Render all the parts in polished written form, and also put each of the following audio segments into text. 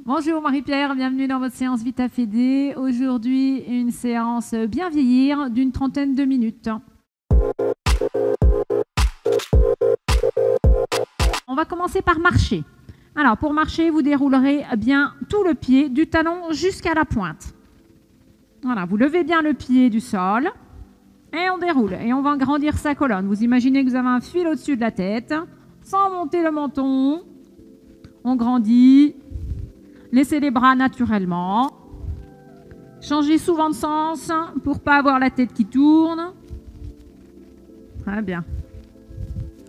Bonjour Marie-Pierre, bienvenue dans votre séance Vita Fede. Aujourd'hui, une séance bien vieillir d'une trentaine de minutes. On va commencer par marcher. Alors, pour marcher, vous déroulerez bien tout le pied, du talon jusqu'à la pointe. Voilà, vous levez bien le pied du sol et on déroule. Et on va grandir sa colonne. Vous imaginez que vous avez un fil au-dessus de la tête, sans monter le menton. On grandit. Laissez les bras naturellement. Changez souvent de sens pour ne pas avoir la tête qui tourne. Très bien.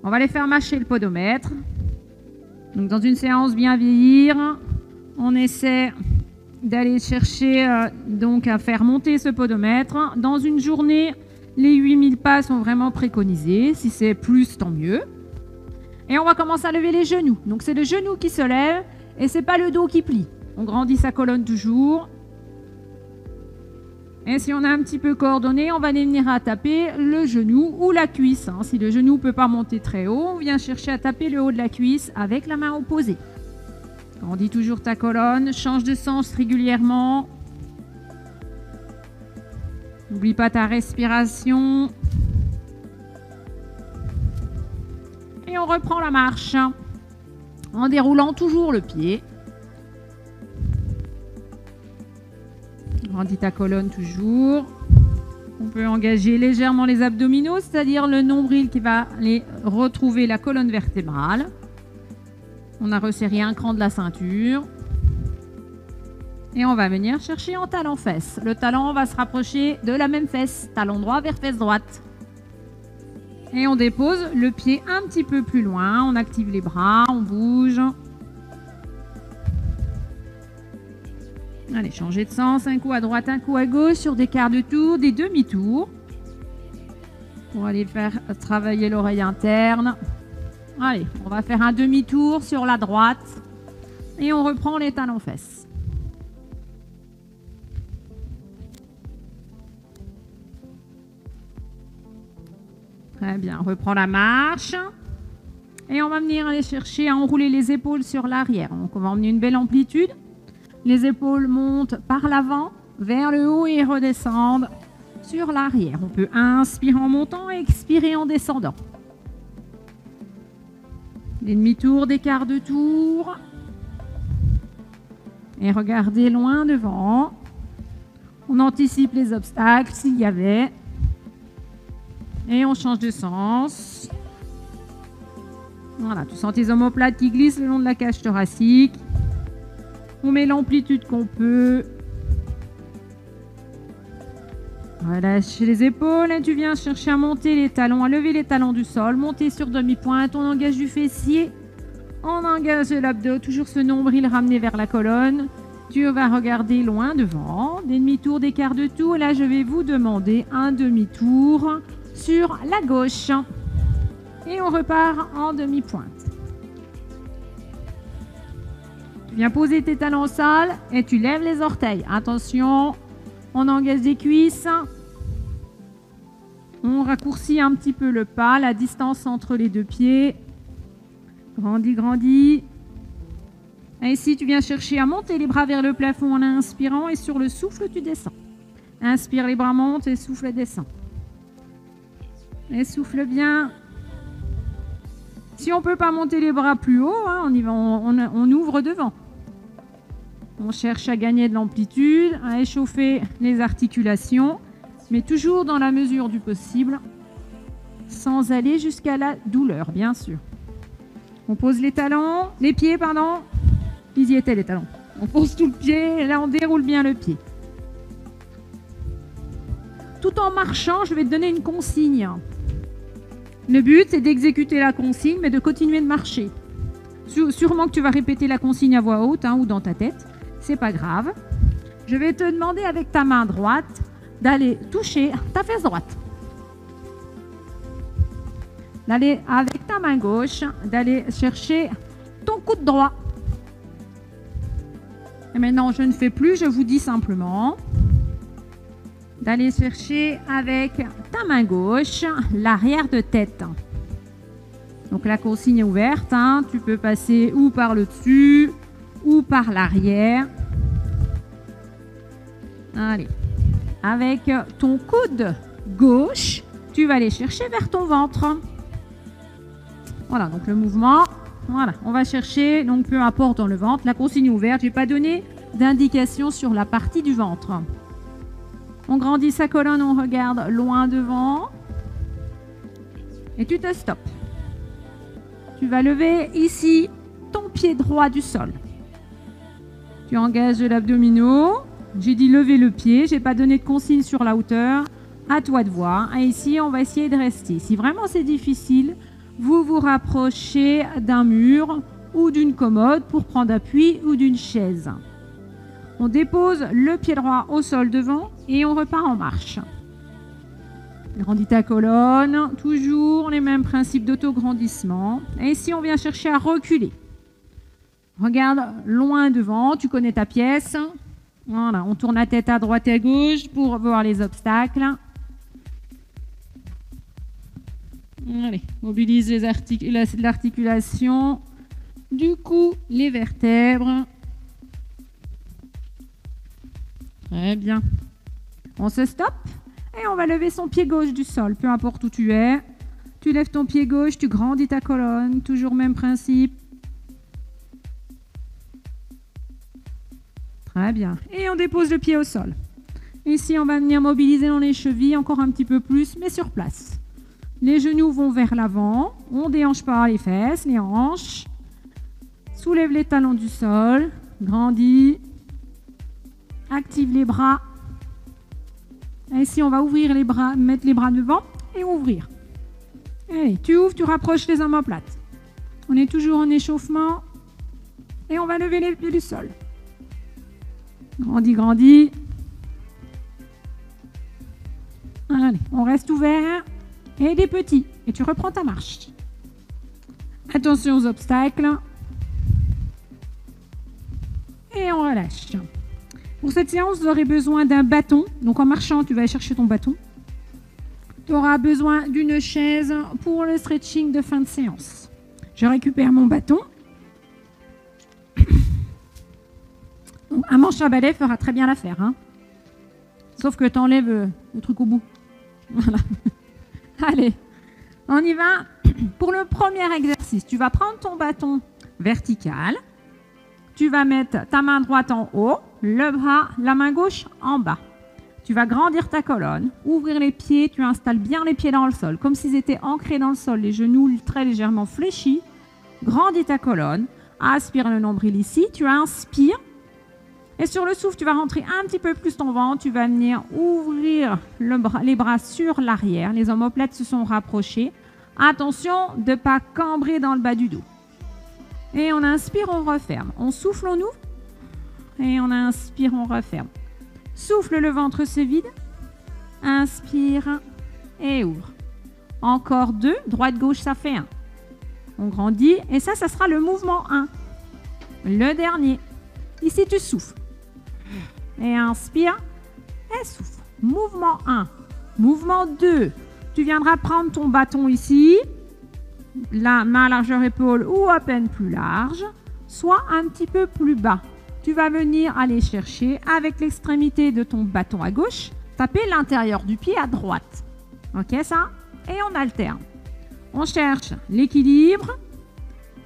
On va les faire mâcher le podomètre. Donc dans une séance bien vieillir, on essaie d'aller chercher donc à faire monter ce podomètre. Dans une journée, les 8000 pas sont vraiment préconisés. Si c'est plus, tant mieux. Et on va commencer à lever les genoux. Donc c'est le genou qui se lève et c'est pas le dos qui plie. On grandit sa colonne toujours. Et si on a un petit peu coordonné, on va venir à taper le genou ou la cuisse. Si le genou ne peut pas monter très haut, on vient chercher à taper le haut de la cuisse avec la main opposée. Grandis toujours ta colonne, change de sens régulièrement. N'oublie pas ta respiration. Et on reprend la marche en déroulant toujours le pied. Grandis ta colonne toujours. On peut engager légèrement les abdominaux, c'est-à-dire le nombril qui va aller retrouver la colonne vertébrale. On a resserré un cran de la ceinture. Et on va venir chercher en talon-fesse. Le talon va se rapprocher de la même fesse. Talon droit vers fesse droite. Et on dépose le pied un petit peu plus loin. On active les bras, on bouge. Allez, changer de sens, un coup à droite, un coup à gauche, sur des quarts de tour, des demi-tours. On va aller faire travailler l'oreille interne. Allez, on va faire un demi-tour sur la droite. Et on reprend les talons-fesses. Très bien, on reprend la marche. Et on va venir aller chercher à enrouler les épaules sur l'arrière. Donc on va emmener une belle amplitude. Les épaules montent par l'avant, vers le haut et redescendent sur l'arrière. On peut inspirer en montant et expirer en descendant. Des demi-tours, des quarts de tour. Et regardez loin devant. On anticipe les obstacles s'il y avait. Et on change de sens. Voilà, tu sens tes omoplates qui glissent le long de la cage thoracique. On met l'amplitude qu'on peut. Relâche les épaules et tu viens chercher à monter les talons, à lever les talons du sol, monter sur demi-pointe, on engage du fessier, on engage l'abdos, toujours ce nombril ramené vers la colonne. Tu vas regarder loin devant, des demi-tours, des quarts de tour. Là, je vais vous demander un demi-tour sur la gauche. Et on repart en demi-pointe. Tu viens poser tes talons au sol et tu lèves les orteils. Attention, on engage des cuisses. On raccourcit un petit peu le pas, la distance entre les deux pieds. Grandis, grandis. Et ici, tu viens chercher à monter les bras vers le plafond en inspirant et sur le souffle, tu descends. Inspire, les bras montent et souffle, descend. Et souffle bien. Si on ne peut pas monter les bras plus haut, on ouvre devant. On cherche à gagner de l'amplitude, à échauffer les articulations, mais toujours dans la mesure du possible, sans aller jusqu'à la douleur, bien sûr. On pose les talons, les pieds, pardon. Ils y étaient, les talons. On pose tout le pied, et là on déroule bien le pied. Tout en marchant, je vais te donner une consigne. Le but, c'est d'exécuter la consigne, mais de continuer de marcher. Sûrement que tu vas répéter la consigne à voix haute ou dans ta tête. C'est pas grave. Je vais te demander avec ta main droite d'aller toucher ta fesse droite. D'aller avec ta main gauche, d'aller chercher ton coude droit. Et maintenant, je ne fais plus, je vous dis simplement d'aller chercher avec ta main gauche l'arrière de tête. Donc la consigne est ouverte, tu peux passer ou par le dessus ou par l'arrière. Allez. Avec ton coude gauche, tu vas aller chercher vers ton ventre. Voilà, donc le mouvement. Voilà, on va chercher, donc peu importe dans le ventre. La consigne ouverte, je n'ai pas donné d'indication sur la partie du ventre. On grandit sa colonne, on regarde loin devant. Et tu te stoppes. Tu vas lever ici ton pied droit du sol. Tu engages l'abdominaux. J'ai dit lever le pied. Je n'ai pas donné de consigne sur la hauteur. À toi de voir. Et ici, on va essayer de rester. Si vraiment c'est difficile, vous vous rapprochez d'un mur ou d'une commode pour prendre appui ou d'une chaise. On dépose le pied droit au sol devant et on repart en marche. Grandis ta colonne, toujours les mêmes principes d'autograndissement. Et ici, on vient chercher à reculer. Regarde loin devant, tu connais ta pièce. Voilà, on tourne la tête à droite et à gauche pour voir les obstacles. Allez, mobilise l'articulation du cou, les vertèbres. Très bien. On se stoppe et on va lever son pied gauche du sol, peu importe où tu es. Tu lèves ton pied gauche, tu grandis ta colonne, toujours même principe. Très bien. Et on dépose le pied au sol. Ici, on va venir mobiliser dans les chevilles encore un petit peu plus, mais sur place. Les genoux vont vers l'avant. On déhanche par les fesses, les hanches. Soulève les talons du sol. Grandis. Active les bras. Et ici, on va ouvrir les bras, mettre les bras devant et ouvrir. Allez, tu ouvres, tu rapproches les omoplates. On est toujours en échauffement. Et on va lever les pieds du sol. Grandis, grandis. Allez, on reste ouvert. Et des petits. Et tu reprends ta marche. Attention aux obstacles. Et on relâche. Pour cette séance, vous aurez besoin d'un bâton. Donc en marchant, tu vas aller chercher ton bâton. Tu auras besoin d'une chaise pour le stretching de fin de séance. Je récupère mon bâton. Donc, un manche à balai fera très bien l'affaire. Hein, sauf que tu enlèves le truc au bout. Voilà. Allez, on y va. Pour le premier exercice, tu vas prendre ton bâton vertical. Tu vas mettre ta main droite en haut, le bras, la main gauche en bas. Tu vas grandir ta colonne, ouvrir les pieds, tu installes bien les pieds dans le sol, comme s'ils étaient ancrés dans le sol, les genoux très légèrement fléchis. Grandis ta colonne, aspire le nombril ici, tu inspires. Et sur le souffle, tu vas rentrer un petit peu plus ton ventre. Tu vas venir ouvrir les bras sur l'arrière. Les omoplates se sont rapprochées. Attention de ne pas cambrer dans le bas du dos. Et on inspire, on referme. On souffle, on ouvre. Et on inspire, on referme. Souffle, le ventre se vide. Inspire et ouvre. Encore 2. Droite-gauche, ça fait 1. On grandit. Et ça sera le mouvement 1. Le dernier. Ici, tu souffles. Et inspire et souffle. Mouvement 1. Mouvement 2. Tu viendras prendre ton bâton ici. La main largeur épaule ou à peine plus large. Soit un petit peu plus bas. Tu vas venir aller chercher avec l'extrémité de ton bâton à gauche. Taper l'intérieur du pied à droite. Ok ça? Et on alterne. On cherche l'équilibre.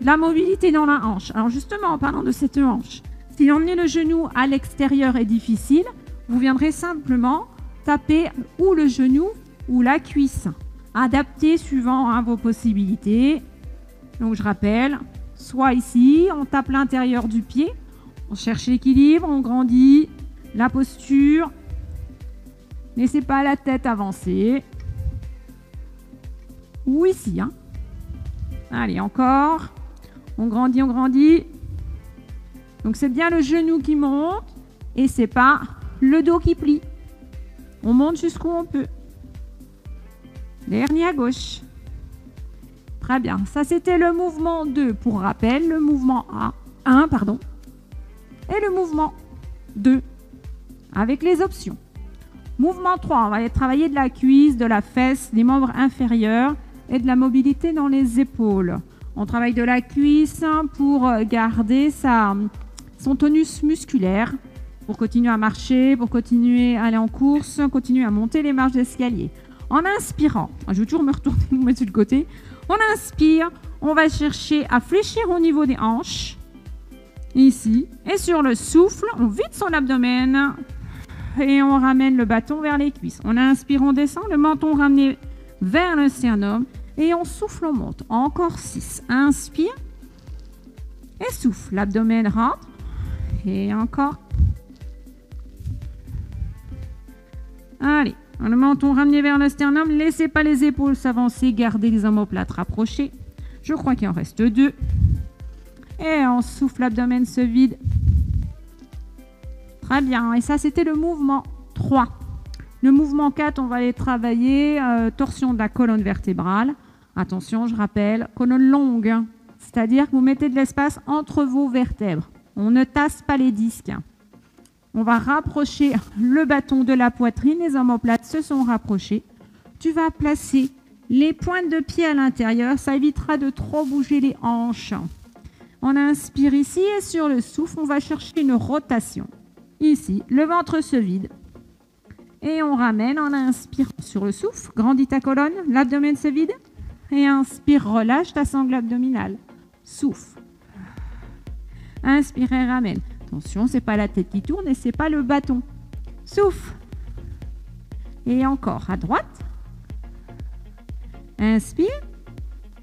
La mobilité dans la hanche. Alors justement en parlant de cette hanche. Si emmener le genou à l'extérieur est difficile, vous viendrez simplement taper ou le genou ou la cuisse. Adapté suivant à vos possibilités. Donc je rappelle, soit ici, on tape l'intérieur du pied, on cherche l'équilibre, on grandit la posture. Laissez pas la tête avancer. Ou ici. Hein. Allez, encore. On grandit, on grandit. Donc c'est bien le genou qui monte et c'est pas le dos qui plie. On monte jusqu'où on peut. Dernier à gauche. Très bien. Ça c'était le mouvement 2. Pour rappel, le mouvement 1, pardon. Et le mouvement 2. Avec les options. Mouvement 3, on va aller travailler de la cuisse, de la fesse, des membres inférieurs et de la mobilité dans les épaules. On travaille de la cuisse pour garder son tonus musculaire pour continuer à marcher, pour continuer à aller en course, continuer à monter les marches d'escalier. En inspirant, je vais toujours me retourner, me mettre sur le côté. On inspire, on va chercher à fléchir au niveau des hanches, ici. Et sur le souffle, on vide son abdomen et on ramène le bâton vers les cuisses. On inspire, on descend, le menton ramené vers le sternum et on souffle, on monte. Encore 6. Inspire et souffle. L'abdomen rentre et encore. Allez, le menton ramené vers le sternum. Laissez pas les épaules s'avancer. Gardez les omoplates rapprochés. Je crois qu'il en reste 2. Et on souffle, l'abdomen se vide. Très bien. Et ça, c'était le mouvement 3. Le mouvement 4, on va aller travailler torsion de la colonne vertébrale. Attention, je rappelle, colonne longue. C'est-à-dire que vous mettez de l'espace entre vos vertèbres. On ne tasse pas les disques. On va rapprocher le bâton de la poitrine. Les omoplates se sont rapprochés. Tu vas placer les pointes de pied à l'intérieur. Ça évitera de trop bouger les hanches. On inspire ici et sur le souffle, on va chercher une rotation. Ici, le ventre se vide. Et on ramène en inspirant sur le souffle. Grandis ta colonne, l'abdomen se vide. Et inspire, relâche ta sangle abdominale. Souffle. Inspire et ramène. Attention, c'est pas la tête qui tourne et c'est pas le bâton. Souffle. Et encore à droite. Inspire.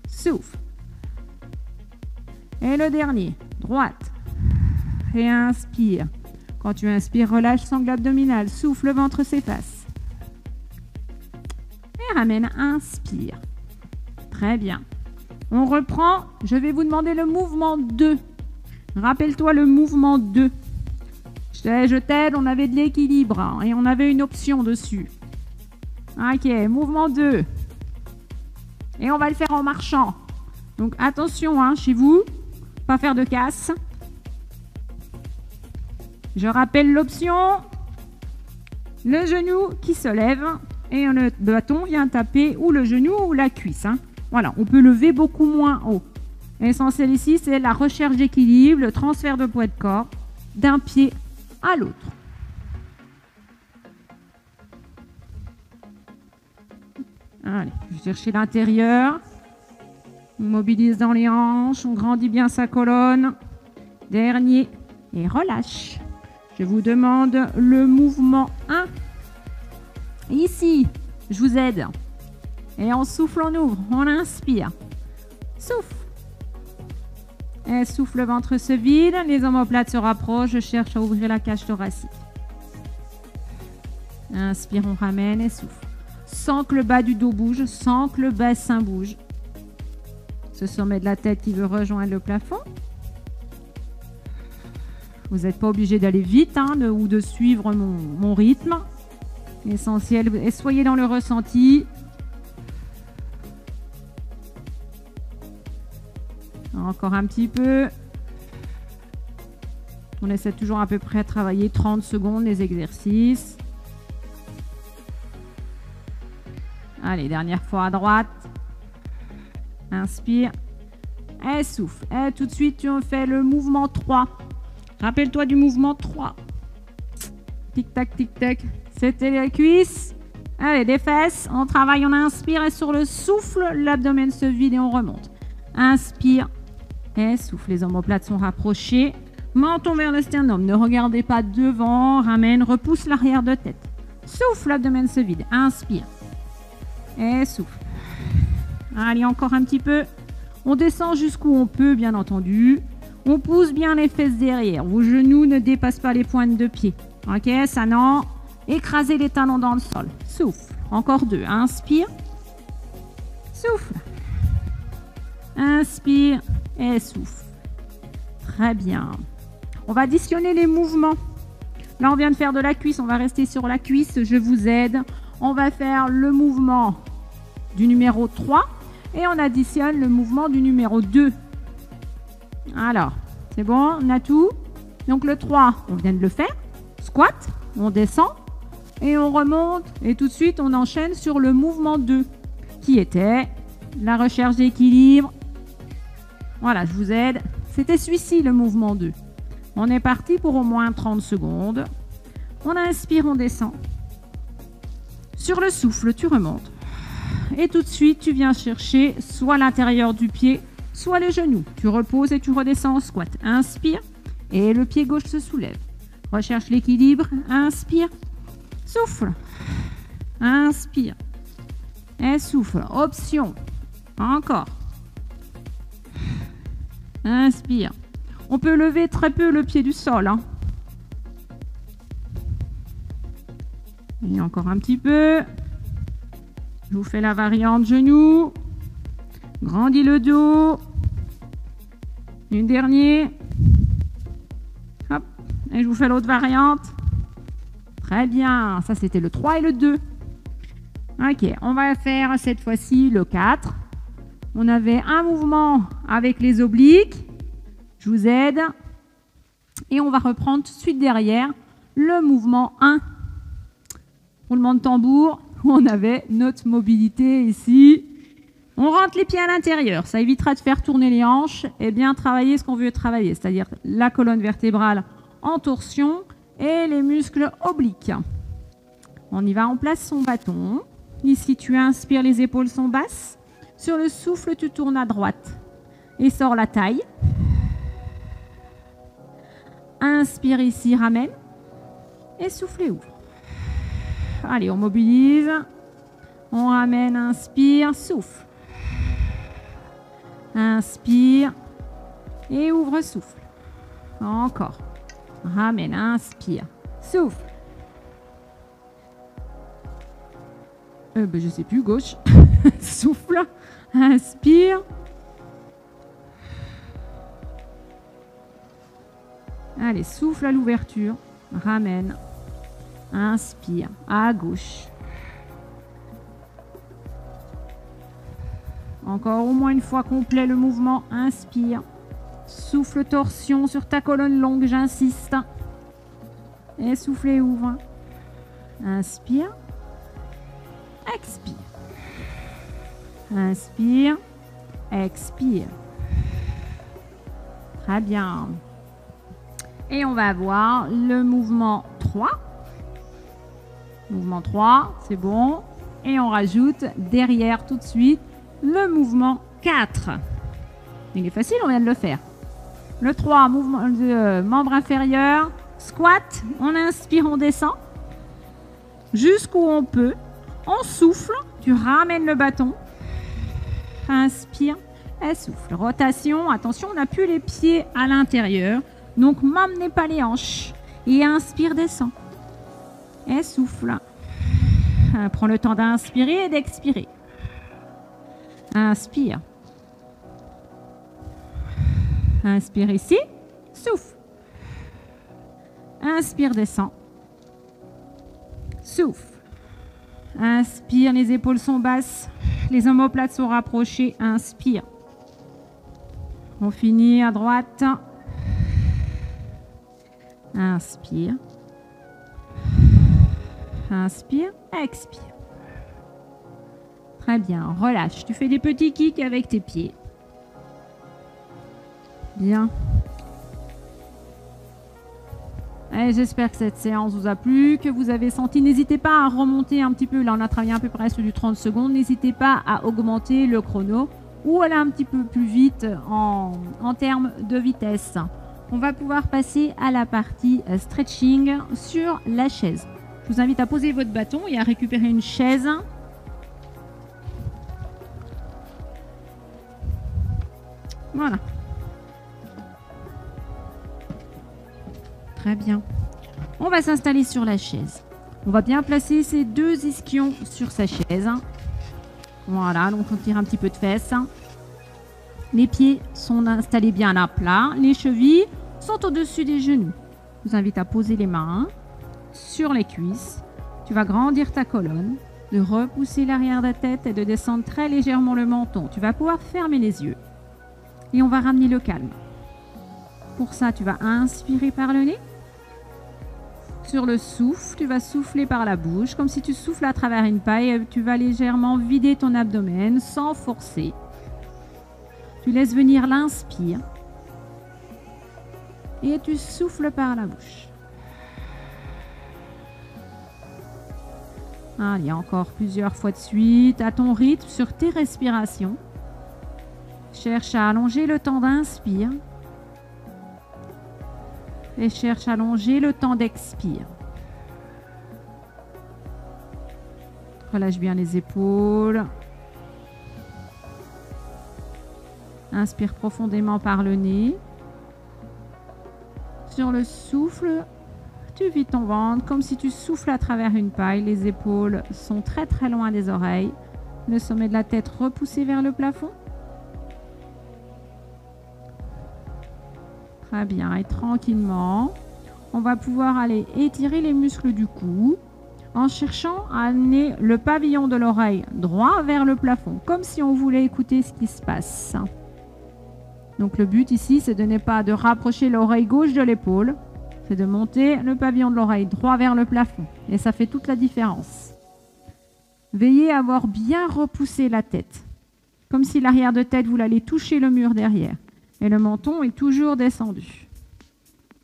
Souffle. Et le dernier, droite. Et inspire. Quand tu inspires, relâche sangle abdominale. Souffle, le ventre s'efface. Et ramène, inspire. Très bien. On reprend. Je vais vous demander le mouvement 2. Rappelle-toi le mouvement 2. Je t'aide, on avait de l'équilibre hein, et on avait une option dessus. Ok, mouvement 2. Et on va le faire en marchant. Donc attention hein, chez vous, pas faire de casse. Je rappelle l'option. Le genou qui se lève et le bâton vient taper ou le genou ou la cuisse. Hein. Voilà, on peut lever beaucoup moins haut. L'essentiel ici, c'est la recherche d'équilibre, le transfert de poids de corps d'un pied à l'autre. Allez, je vais chercher l'intérieur. On mobilise dans les hanches, on grandit bien sa colonne. Dernier, et relâche. Je vous demande le mouvement 1. Ici, je vous aide. Et on souffle, on ouvre, on inspire. Souffle. Et souffle, le ventre se vide, les omoplates se rapprochent, je cherche à ouvrir la cage thoracique. Inspire, on ramène et souffle. Sans que le bas du dos bouge, sans que le bassin bouge. Ce sommet de la tête qui veut rejoindre le plafond. Vous n'êtes pas obligé d'aller vite hein, ou de suivre mon rythme. L'essentiel, et soyez dans le ressenti. Encore un petit peu. On essaie toujours à peu près à travailler 30 secondes les exercices. Allez, dernière fois à droite. Inspire. Et souffle. Et tout de suite, tu fais le mouvement 3. Rappelle-toi du mouvement 3. Tic-tac, tic-tac. C'était les cuisses. Allez, des fesses. On travaille, on inspire et sur le souffle, l'abdomen se vide et on remonte. Inspire. Et souffle, les omoplates sont rapprochées. Menton vers le sternum. Ne regardez pas devant. Ramène, repousse l'arrière de tête. Souffle, l'abdomen se vide. Inspire. Et souffle. Allez, encore un petit peu. On descend jusqu'où on peut, bien entendu. On pousse bien les fesses derrière. Vos genoux ne dépassent pas les pointes de pied. Ok, ça non. Écrasez les talons dans le sol. Souffle. Encore 2. Inspire. Souffle. Inspire et souffle. Très bien. On va additionner les mouvements. Là, on vient de faire de la cuisse. On va rester sur la cuisse. Je vous aide. On va faire le mouvement du numéro 3 et on additionne le mouvement du numéro 2. Alors, c'est bon, on a tout. Donc le 3, on vient de le faire. Squat, on descend et on remonte. Et tout de suite, on enchaîne sur le mouvement 2 qui était la recherche d'équilibre. Voilà, je vous aide. C'était celui-ci, le mouvement 2. On est parti pour au moins 30 secondes. On inspire, on descend. Sur le souffle, tu remontes. Et tout de suite, tu viens chercher soit l'intérieur du pied, soit les genoux. Tu reposes et tu redescends en squat. Inspire et le pied gauche se soulève. Recherche l'équilibre. Inspire. Souffle. Inspire. Et souffle. Option. Encore. Inspire. On peut lever très peu le pied du sol. Et encore un petit peu. Je vous fais la variante genou. Grandis le dos. Une dernière. Hop. Et je vous fais l'autre variante. Très bien. Ça, c'était le 3 et le 2. Ok. On va faire cette fois-ci le 4. On avait un mouvement avec les obliques. Je vous aide. Et on va reprendre tout de suite derrière le mouvement 1. Roulement de tambour. On avait notre mobilité ici. On rentre les pieds à l'intérieur. Ça évitera de faire tourner les hanches et bien travailler ce qu'on veut travailler, c'est-à-dire la colonne vertébrale en torsion et les muscles obliques. On y va, on place son bâton. Ici, tu inspires, les épaules sont basses. Sur le souffle, tu tournes à droite et sors la taille. Inspire ici, ramène. Et souffle et ouvre. Allez, on mobilise. On ramène, inspire, souffle. Inspire. Et ouvre, souffle. Encore. Ramène, inspire, souffle. Je sais plus, gauche. Souffle. Inspire. Allez, souffle à l'ouverture. Ramène. Inspire. À gauche. Encore au moins une fois complet le mouvement. Inspire. Souffle torsion sur ta colonne longue, j'insiste. Et souffle et ouvre. Inspire. Expire. Inspire. Expire. Très bien. Et on va avoir le mouvement 3. Mouvement 3, c'est bon. Et on rajoute derrière tout de suite le mouvement 4. Il est facile, on vient de le faire. Le 3, mouvement de membre inférieur, squat, on inspire, on descend. Jusqu'où on peut. On souffle, tu ramènes le bâton. Inspire et souffle. Rotation, attention, on n'a plus les pieds à l'intérieur. Donc, m'emmenez pas les hanches. Et inspire, descend. Et souffle. Prends le temps d'inspirer et d'expirer. Inspire. Inspire ici. Souffle. Inspire, descend. Souffle. Inspire, les épaules sont basses. Les omoplates sont rapprochées. Inspire. On finit à droite. Inspire. Inspire, expire. Très bien, relâche. Tu fais des petits kicks avec tes pieds. Bien. J'espère que cette séance vous a plu, que vous avez senti. N'hésitez pas à remonter un petit peu. Là, on a travaillé à peu près sur du 30 secondes. N'hésitez pas à augmenter le chrono ou aller un petit peu plus vite en termes de vitesse. On va pouvoir passer à la partie stretching sur la chaise. Je vous invite à poser votre bâton et à récupérer une chaise. Voilà. Très bien. On va s'installer sur la chaise. On va bien placer ces deux ischions sur sa chaise. Voilà, donc on tire un petit peu de fesses. Les pieds sont installés bien à plat. Les chevilles sont au-dessus des genoux. Je vous invite à poser les mains sur les cuisses. Tu vas grandir ta colonne, de repousser l'arrière de la tête et de descendre très légèrement le menton. Tu vas pouvoir fermer les yeux. Et on va ramener le calme. Pour ça, tu vas inspirer par le nez. Sur le souffle, tu vas souffler par la bouche, comme si tu souffles à travers une paille. Tu vas légèrement vider ton abdomen sans forcer. Tu laisses venir l'inspire. Et tu souffles par la bouche. Allez, encore plusieurs fois de suite, à ton rythme, sur tes respirations. Cherche à allonger le temps d'inspire. Et cherche à allonger le temps d'expire. Relâche bien les épaules. Inspire profondément par le nez. Sur le souffle, tu vides ton ventre comme si tu souffles à travers une paille. Les épaules sont très très loin des oreilles. Le sommet de la tête repoussé vers le plafond. Très bien. Et tranquillement, on va pouvoir aller étirer les muscles du cou en cherchant à amener le pavillon de l'oreille droit vers le plafond, comme si on voulait écouter ce qui se passe. Donc le but ici, c'est de ne pas de rapprocher l'oreille gauche de l'épaule, c'est de monter le pavillon de l'oreille droit vers le plafond. Et ça fait toute la différence. Veillez à avoir bien repoussé la tête, comme si l'arrière de tête voulait aller toucher le mur derrière. Et le menton est toujours descendu.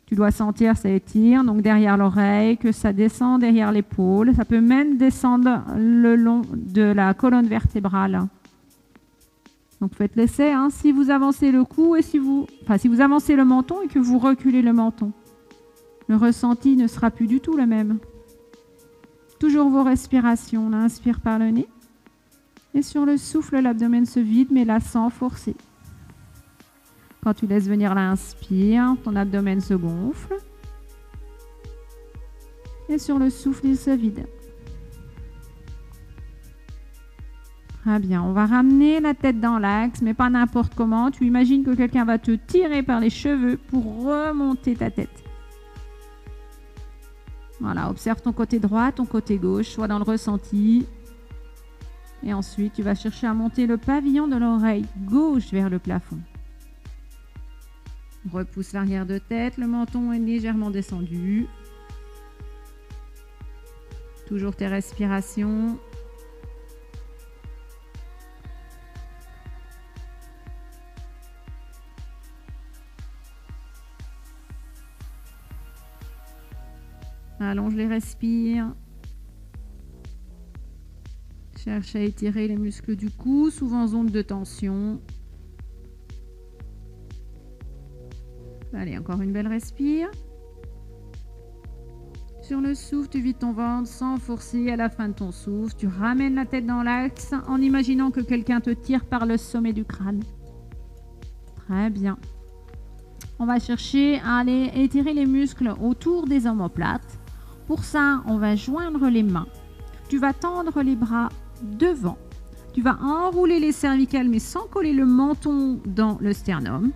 Tu dois sentir ça étire, donc derrière l'oreille, que ça descend derrière l'épaule. Ça peut même descendre le long de la colonne vertébrale. Donc faites l'essai, hein, si vous avancez le cou et si vous avancez le menton et que vous reculez le menton. Le ressenti ne sera plus du tout le même. Toujours vos respirations. On inspire par le nez. Et sur le souffle, l'abdomen se vide, mais là sans forcer. Quand tu laisses venir l'inspire, ton abdomen se gonfle. Et sur le souffle, il se vide. Très bien, on va ramener la tête dans l'axe, mais pas n'importe comment. Tu imagines que quelqu'un va te tirer par les cheveux pour remonter ta tête. Voilà, observe ton côté droit, ton côté gauche, sois dans le ressenti. Et ensuite, tu vas chercher à monter le pavillon de l'oreille gauche vers le plafond. Repousse l'arrière de tête, le menton est légèrement descendu. Toujours tes respirations. Allonge les respires. Cherche à étirer les muscles du cou, souvent zone de tension. Allez, encore une belle respire. Sur le souffle, tu vides ton ventre sans forcer. À la fin de ton souffle, tu ramènes la tête dans l'axe en imaginant que quelqu'un te tire par le sommet du crâne. Très bien. On va chercher à aller étirer les muscles autour des omoplates. Pour ça, on va joindre les mains. Tu vas tendre les bras devant. Tu vas enrouler les cervicales, mais sans coller le menton dans le sternum.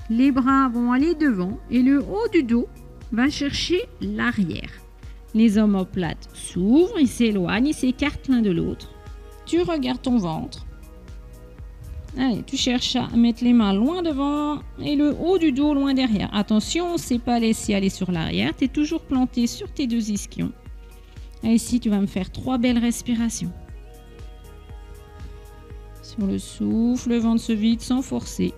Les bras vont aller devant et le haut du dos va chercher l'arrière. Les omoplates s'ouvrent, ils s'éloignent, ils s'écartent l'un de l'autre. Tu regardes ton ventre. Allez, tu cherches à mettre les mains loin devant et le haut du dos loin derrière. Attention, on ne s'est pas laissé aller sur l'arrière. Tu es toujours planté sur tes deux ischions. Et ici, tu vas me faire 3 belles respirations. Sur le souffle, le ventre se vide sans forcer.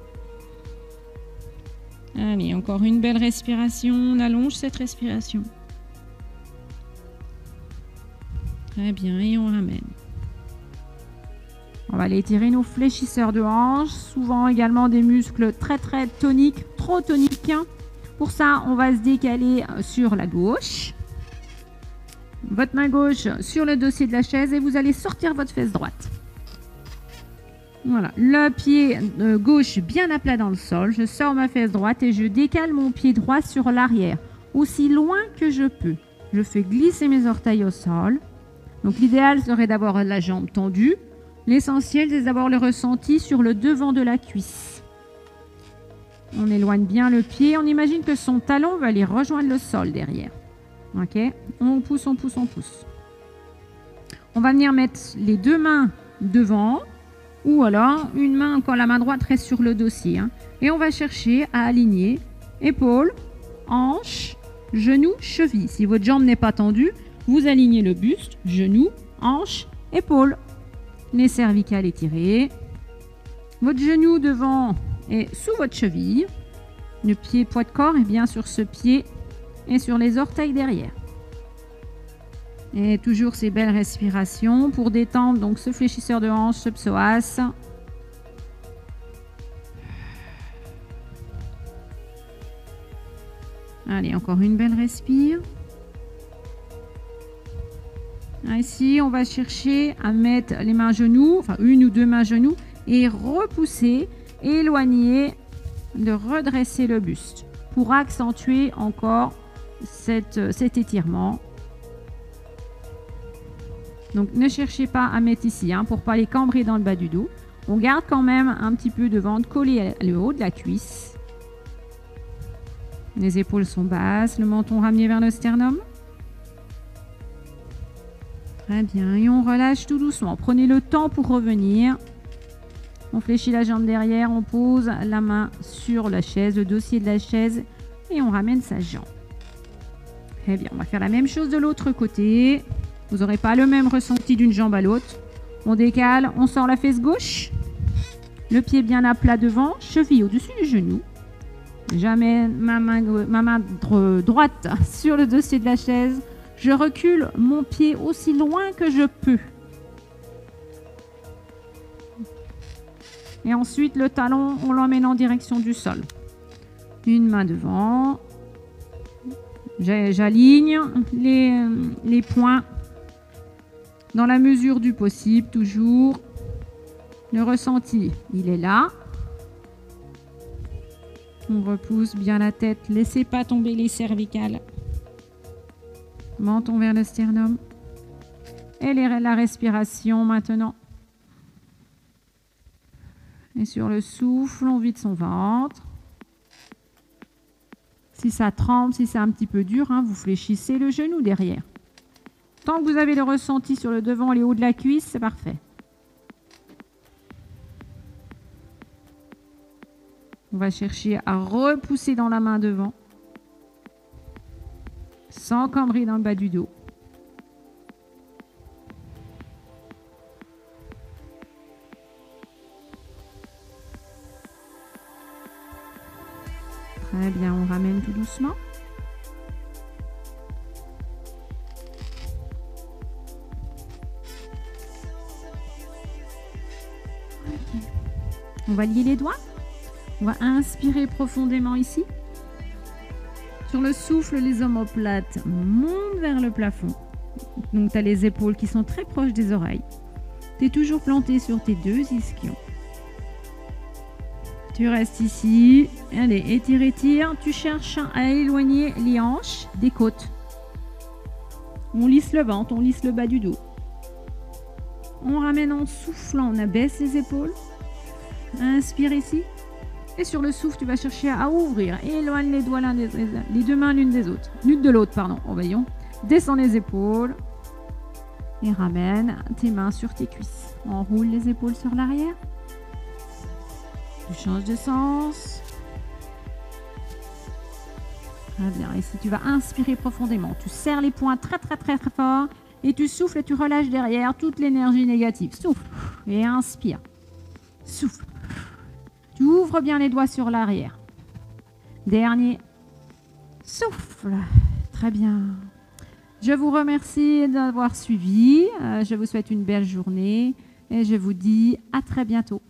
Allez, encore une belle respiration. On allonge cette respiration. Très bien, et on ramène. On va aller étirer nos fléchisseurs de hanches, souvent également des muscles très très toniques, trop toniques. Pour ça, on va se décaler sur la gauche. Votre main gauche sur le dossier de la chaise et vous allez sortir votre fesse droite. Voilà, le pied gauche bien à plat dans le sol. Je sors ma fesse droite et je décale mon pied droit sur l'arrière, aussi loin que je peux. Je fais glisser mes orteils au sol. Donc l'idéal serait d'avoir la jambe tendue. L'essentiel, c'est d'avoir le ressenti sur le devant de la cuisse. On éloigne bien le pied. On imagine que son talon va aller rejoindre le sol derrière. Ok, on pousse, on pousse, on pousse. On va venir mettre les deux mains devant. Ou alors, une main, quand la main droite reste sur le dossier. Et on va chercher à aligner épaules, hanches, genoux, cheville. Si votre jambe n'est pas tendue, vous alignez le buste, genoux, hanches, épaules. Les cervicales étirées. Votre genou devant est sous votre cheville. le pied poids de corps est bien sur ce pied et sur les orteils derrière. Et toujours ces belles respirations pour détendre donc ce fléchisseur de hanche, ce psoas. Allez, encore une belle respire. Ici, on va chercher à mettre les mains à genoux, enfin une ou deux mains à genoux, et repousser, éloigner, de redresser le buste pour accentuer encore cet étirement. Donc, ne cherchez pas à mettre ici pour ne pas les cambrer dans le bas du dos. On garde quand même un petit peu de ventre collé à le haut de la cuisse. Les épaules sont basses, le menton ramené vers le sternum. Très bien, et on relâche tout doucement. Prenez le temps pour revenir. On fléchit la jambe derrière, on pose la main sur la chaise, le dossier de la chaise, et on ramène sa jambe. Très bien, on va faire la même chose de l'autre côté. Vous n'aurez pas le même ressenti d'une jambe à l'autre. On décale, on sort la fesse gauche. Le pied bien à plat devant, cheville au-dessus du genou. Jamais ma main droite sur le dossier de la chaise. Je recule mon pied aussi loin que je peux. Et ensuite, le talon, on l'emmène en direction du sol. Une main devant. J'aligne les poings dans la mesure du possible, toujours. Le ressenti, il est là. On repousse bien la tête. Laissez pas tomber les cervicales. Menton vers le sternum. Et la respiration maintenant. Et sur le souffle, on vide son ventre. Si ça tremble, si c'est un petit peu dur, vous fléchissez le genou derrière. Tant que vous avez le ressenti sur le devant et les hauts de la cuisse, c'est parfait. On va chercher à repousser dans la main devant, sans cambrer dans le bas du dos. Très bien, on ramène tout doucement. Okay. On va lier les doigts. On va inspirer profondément ici. Sur le souffle, les omoplates montent vers le plafond. Donc, tu as les épaules qui sont très proches des oreilles. Tu es toujours planté sur tes deux ischions. Tu restes ici. Allez, étire, étire. Tu cherches à éloigner les hanches des côtes. On lisse le ventre, on lisse le bas du dos. On ramène en soufflant, on abaisse les épaules. Inspire ici. Et sur le souffle, tu vas chercher à ouvrir. Éloigne les doigts les deux mains l'une des autres. L'une de l'autre, pardon. Oh, voyons. Descends les épaules. Et ramène tes mains sur tes cuisses. Enroule les épaules sur l'arrière. Tu changes de sens. Très bien. Et si tu vas inspirer profondément, tu serres les poings très, très, très, très fort. Et tu souffles et tu relâches derrière toute l'énergie négative. Souffle. Et inspire. Souffle. Tu ouvres bien les doigts sur l'arrière. Dernier. Souffle. Très bien. Je vous remercie d'avoir suivi. Je vous souhaite une belle journée et je vous dis à très bientôt.